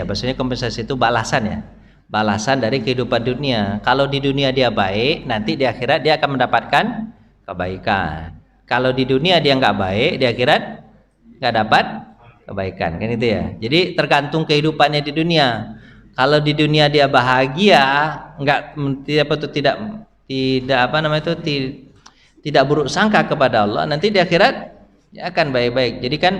maksudnya kompensasi itu balasan ya, balasan dari kehidupan dunia. Kalau di dunia dia baik, nanti di akhirat dia akan mendapatkan kebaikan. Kalau di dunia dia nggak baik, di akhirat nggak dapat kebaikan, kan itu ya. Jadi tergantung kehidupannya di dunia. Kalau di dunia dia bahagia, tidak buruk sangka kepada Allah, nanti di akhirat ya akan baik-baik. Jadi kan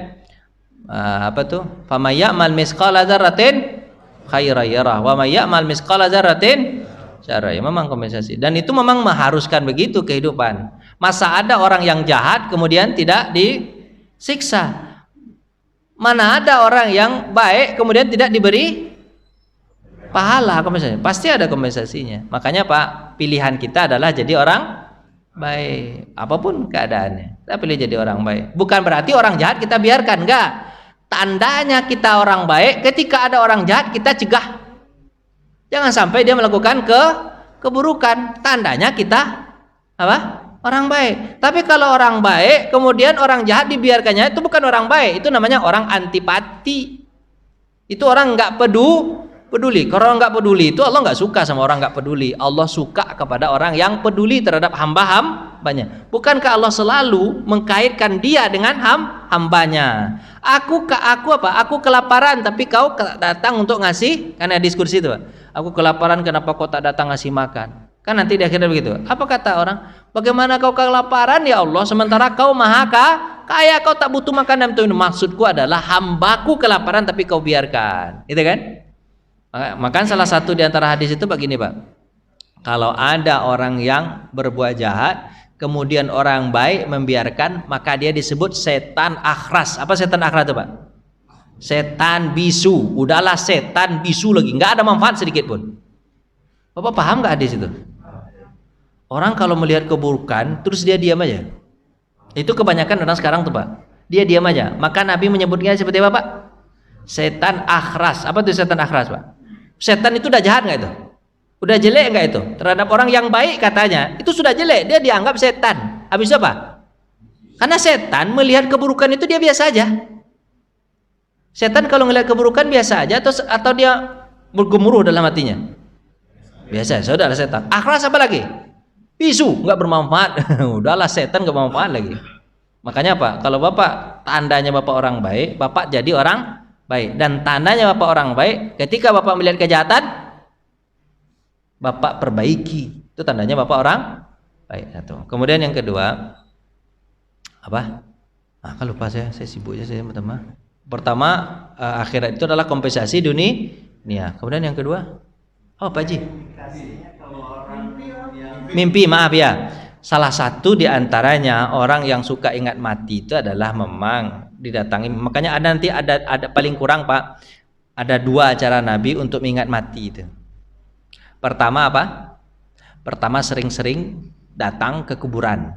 Fama ya'mal misqala dzarratin khairan yarah wa may ya'mal misqala dzarratin syarran. Memang kompensasi. Dan itu memang mengharuskan begitu kehidupan. Masa ada orang yang jahat kemudian tidak disiksa? Mana ada orang yang baik kemudian tidak diberi pahala kompensasi? Pasti ada kompensasinya. Makanya Pak, pilihan kita adalah jadi orang baik, apapun keadaannya. Kita pilih jadi orang baik. Bukan berarti orang jahat kita biarkan, enggak. Tandanya kita orang baik ketika ada orang jahat kita cegah. Jangan sampai dia melakukan keburukan. Tandanya kita orang baik. Tapi kalau orang baik kemudian orang jahat dibiarkannya, itu bukan orang baik, itu namanya orang antipati. Itu orang enggak peduli. Kalau orang nggak peduli itu Allah nggak suka sama orang nggak peduli. Allah suka kepada orang yang peduli terhadap hambanya. Bukankah Allah selalu mengkaitkan dia dengan hambanya? Aku kelaparan tapi kau datang untuk ngasih, karena diskusi itu Pak. Aku kelaparan kenapa kau tak datang ngasih makan? Kan nanti di akhirnya begitu. Apa kata orang? Bagaimana kau kelaparan ya Allah sementara kau maha kaya, kau tak butuh makan dan minum. Maksudku adalah hambaku kelaparan tapi kau biarkan. Itu kan? Maka salah satu di antara hadis itu begini Pak. Kalau ada orang yang berbuat jahat, kemudian orang baik membiarkan, maka dia disebut setan akhras. Apa setan akhras itu, Pak? Setan bisu. Udahlah setan bisu lagi, nggak ada manfaat sedikit pun. Bapak paham nggak hadis itu? Orang kalau melihat keburukan, terus dia diam aja. Itu kebanyakan orang sekarang tuh, Pak. Dia diam aja. Maka Nabi menyebutnya seperti apa, Pak? Setan akhras. Apa itu setan akhras, Pak? Setan itu udah jahat nggak itu? Udah jelek nggak itu? Terhadap orang yang baik katanya, itu sudah jelek. Dia dianggap setan. Habis itu apa? Karena setan melihat keburukan itu dia biasa aja. Setan kalau melihat keburukan biasa aja, atau dia bergemuruh dalam hatinya. Biasa, saudara setan. Akhras apa lagi? Bisu, nggak bermanfaat. Udahlah setan nggak bermanfaat lagi. Makanya apa? Kalau Bapak tandanya Bapak orang baik, Bapak jadi orang baik. Dan tandanya Bapak orang baik, ketika Bapak melihat kejahatan, Bapak perbaiki. Itu tandanya Bapak orang baik. Satu. Kemudian yang kedua, apa? Kan lupa saya sibuk aja saya pertama. Pertama, akhirat itu adalah kompensasi dunia. Kemudian yang kedua, Pak Haji? Mimpi, maaf ya. Salah satu di antaranya orang yang suka ingat mati itu adalah memang didatangi. Makanya ada paling kurang, Pak, ada 2 cara Nabi untuk mengingat mati itu. Pertama apa? Pertama sering-sering datang ke kuburan.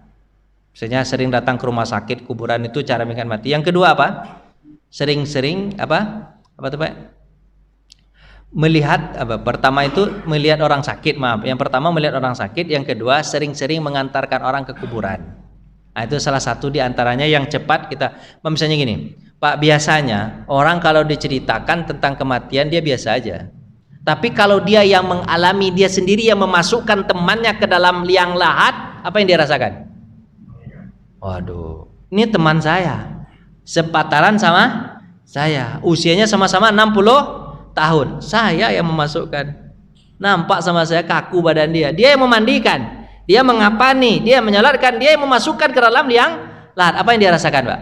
Misalnya sering datang ke rumah sakit, kuburan itu cara mengingat mati. Yang kedua apa? Sering-sering apa? Apa tuh, Pak? Melihat apa? Pertama itu melihat orang sakit, maaf. Yang pertama melihat orang sakit, yang kedua sering-sering mengantarkan orang ke kuburan. Nah, itu salah satu di antaranya yang cepat kita. Misalnya gini, Pak, biasanya orang kalau diceritakan tentang kematian dia biasa aja. Tapi kalau dia yang mengalami, dia sendiri yang memasukkan temannya ke dalam liang lahat, apa yang dia rasakan? Waduh, ini teman saya, sepataran sama saya, usianya sama-sama 60 tahun. Saya yang memasukkan. Nampak sama saya kaku badan dia. Dia yang memandikan, dia mengapani, dia menyolatkan, dia yang memasukkan ke dalam liang lahat. Apa yang dia rasakan, Pak?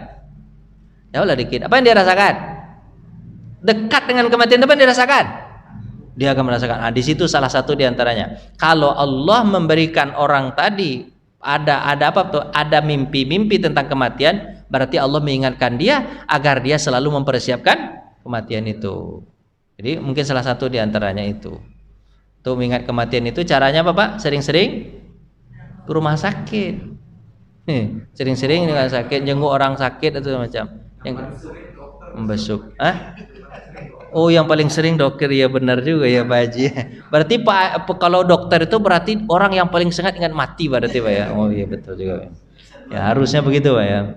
Jauhlah dikit. Apa yang dia rasakan? Dekat dengan kematian, apa yang dia rasakan? Dia akan merasakan. Di situ salah satu diantaranya. Kalau Allah memberikan orang tadi ada apa tuh? Ada mimpi-mimpi tentang kematian, berarti Allah mengingatkan dia agar dia selalu mempersiapkan kematian itu. Jadi mungkin salah satu diantaranya itu. Untuk mengingat kematian itu caranya apa, Pak? Sering-sering ke rumah sakit. Sering-sering dengan sakit, jenguk orang sakit atau macam. Yang membesuk. Oh, yang paling sering dokter, ya benar juga ya Pak Haji. Berarti Pak, kalau dokter itu berarti orang yang paling sangat ingat mati berarti, Pak ya. Oh iya betul juga. Ya harusnya begitu, Pak ya.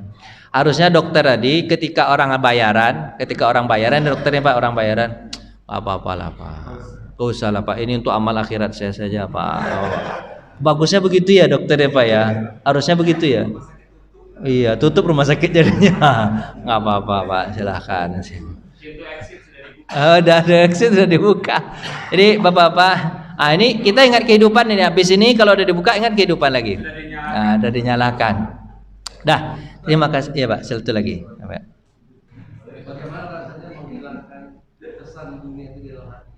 Harusnya dokter tadi ketika orang bayaran, dokternya, Pak, orang bayaran, apa-apalah Pak. Oh salah Pak, ini untuk amal akhirat saya saja Pak. Oh. Bagusnya begitu ya dokternya, Pak ya. Harusnya begitu ya. Iya, tutup rumah sakit jadinya. Nggak apa-apa Pak, silahkan. Udah ada exit, sudah dibuka. Jadi bapak-bapak, ini kita ingat kehidupan ini. Habis ini kalau udah dibuka ingat kehidupan lagi. Udah dinyalakan. Dah, terima kasih ya Pak. Satu lagi. Bagaimana rasanya menghilangkan kesan dunia itu di dalam hati?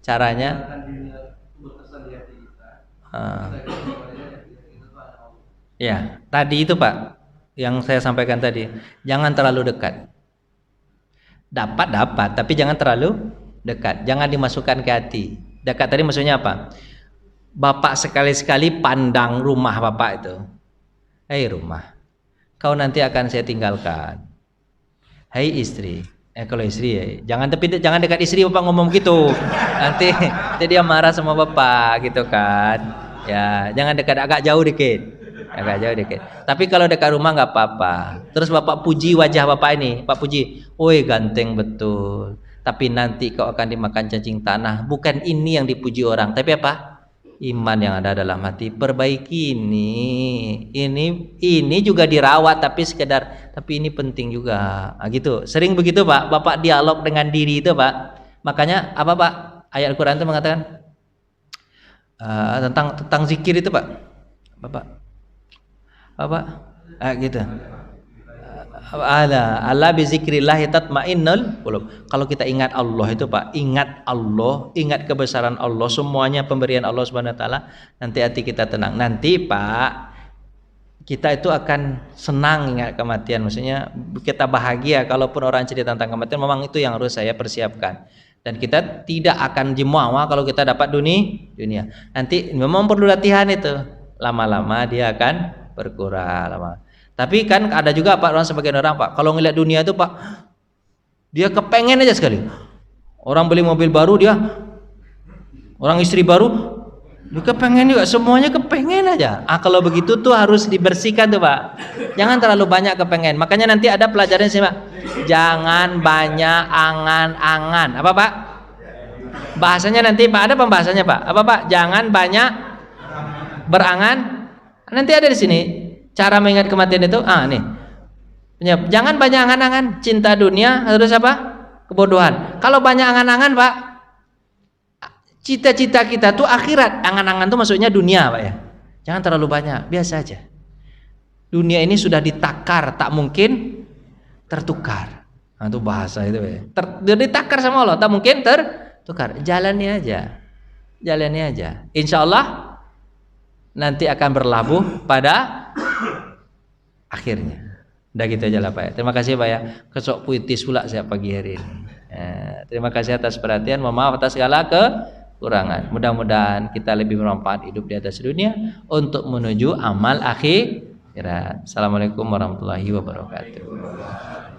Caranya? Ya, tadi itu Pak. Yang saya sampaikan tadi, jangan terlalu dekat. Dapat, tapi jangan terlalu dekat. Jangan dimasukkan ke hati. Dekat tadi maksudnya apa? Bapak sekali-sekali pandang rumah Bapak itu. Hei rumah, kau nanti akan saya tinggalkan. Hei istri, kalau istri ya, jangan dekat istri Bapak ngomong gitu. Nanti dia marah sama Bapak gitu kan. Ya, jangan dekat, agak jauh dikit. Tapi kalau dekat rumah nggak apa-apa. Terus Bapak puji wajah Bapak ini, Pak puji, woi ganteng betul. Tapi nanti kau akan dimakan cacing tanah. Bukan ini yang dipuji orang, tapi apa? Iman yang ada dalam hati. Perbaiki ini juga dirawat, tapi ini penting juga. Gitu. Sering begitu Pak. Bapak dialog dengan diri itu Pak. Makanya apa Pak? Ayat Al-Quran itu mengatakan tentang zikir itu Pak. Bapak gitu. ala bizikrillah tatmainnul qulub. Kalau kita ingat Allah itu Pak, ingat Allah, ingat kebesaran Allah, semuanya pemberian Allah Subhanahu wa taala, nanti hati kita tenang. Nanti Pak, kita itu akan senang ingat kematian, maksudnya kita bahagia kalaupun orang cerita tentang kematian, memang itu yang harus saya persiapkan. Dan kita tidak akan jumawa kalau kita dapat dunia. Nanti memang perlu latihan itu. Lama-lama dia akan berkurang lama. Tapi kan ada juga Pak, orang sebagian orang Pak, kalau ngeliat dunia itu Pak, dia kepengen aja sekali. Orang beli mobil baru dia, orang istri baru, dia kepengen juga, semuanya kepengen aja. Kalau begitu tuh harus dibersihkan tuh Pak. Jangan terlalu banyak kepengen. Makanya nanti ada pelajaran sih Pak. Jangan banyak angan-angan. Apa Pak? Bahasanya nanti Pak, ada pembahasannya Pak. Apa Pak? Jangan banyak berangan. Nanti ada di sini. Cara mengingat kematian itu, nih. Jangan banyak angan-angan. Cinta dunia harus apa? Kebodohan. Kalau banyak angan-angan Pak, cita-cita kita tuh akhirat. Angan-angan tuh maksudnya dunia Pak ya. Jangan terlalu banyak, biasa aja. Dunia ini sudah ditakar, tak mungkin tertukar. Nah, itu bahasa itu ya. Ditakar sama Allah, tak mungkin tertukar. Jalani aja. Insya Allah nanti akan berlabuh pada akhirnya. Udah gitu aja lah Pak ya. Terima kasih Pak ya. Kesok puitis pula saya pagi hari ini. Terima kasih atas perhatian. Mohon maaf atas segala kekurangan. Mudah-mudahan kita lebih bermanfaat hidup di atas dunia untuk menuju amal akhirat. Assalamualaikum warahmatullahi wabarakatuh.